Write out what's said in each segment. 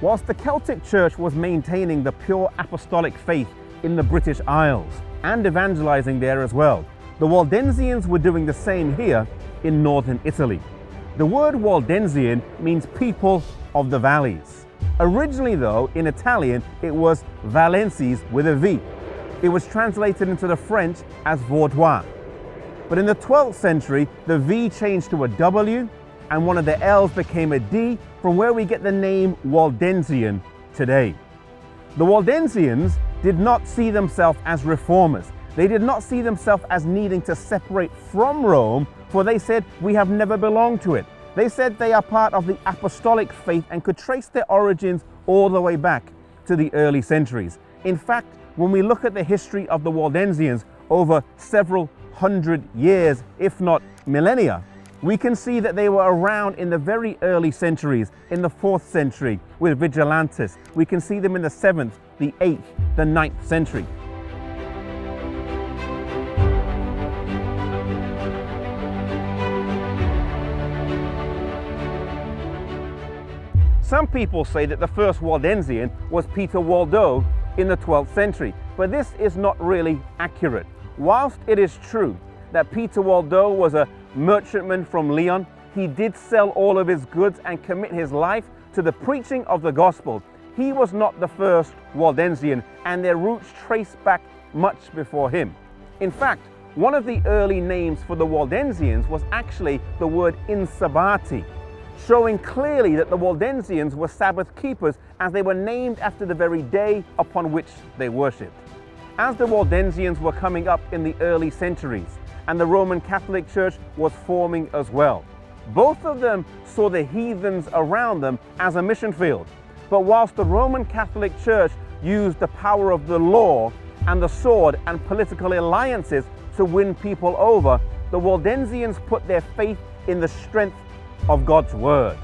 Whilst the Celtic Church was maintaining the pure apostolic faith in the British Isles and evangelizing there as well, the Waldensians were doing the same here in northern Italy. The word Waldensian means people of the valleys. Originally though, in Italian, it was Vallenses with a V. It was translated into the French as Vaudois. But in the 12th century, the V changed to a W and one of the L's became a D, from where we get the name Waldensian today. The Waldensians did not see themselves as reformers. They did not see themselves as needing to separate from Rome, for they said, we have never belonged to it. They said they are part of the apostolic faith and could trace their origins all the way back to the early centuries. In fact, when we look at the history of the Waldensians over several hundred years, if not millennia, we can see that they were around in the very early centuries, in the 4th century with Vigilantes. We can see them in the 7th, the 8th, the 9th century. Some people say that the first Waldensian was Peter Waldo in the 12th century, but this is not really accurate. Whilst it is true that Peter Waldo was a merchantman from Lyon, he did sell all of his goods and commit his life to the preaching of the gospel. He was not the first Waldensian, and their roots trace back much before him. In fact, one of the early names for the Waldensians was actually the word Insabati, showing clearly that the Waldensians were Sabbath keepers, as they were named after the very day upon which they worshipped. As the Waldensians were coming up in the early centuries, and the Roman Catholic Church was forming as well, both of them saw the heathens around them as a mission field. But whilst the Roman Catholic Church used the power of the law and the sword and political alliances to win people over, the Waldensians put their faith in the strength of God's word.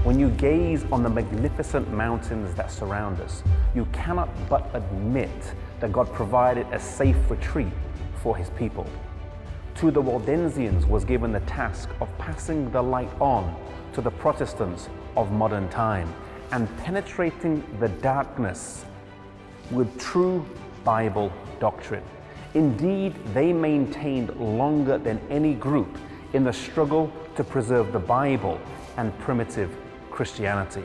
When you gaze on the magnificent mountains that surround us, you cannot but admit that God provided a safe retreat for his people. To the Waldensians was given the task of passing the light on to the Protestants of modern time and penetrating the darkness with true Bible doctrine. Indeed, they maintained longer than any group in the struggle to preserve the Bible and primitive Christianity.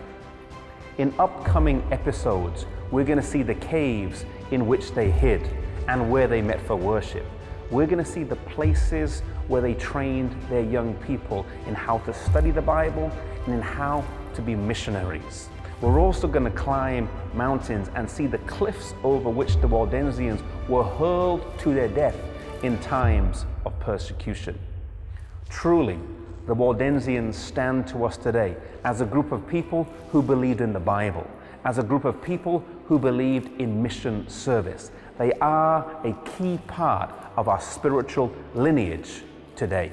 In upcoming episodes, we're going to see the caves in which they hid and where they met for worship. We're going to see the places where they trained their young people in how to study the Bible and in how to be missionaries. We're also going to climb mountains and see the cliffs over which the Waldensians were hurled to their death in times of persecution. Truly, the Waldensians stand to us today as a group of people who believed in the Bible, as a group of people who believed in mission service. They are a key part of our spiritual lineage today.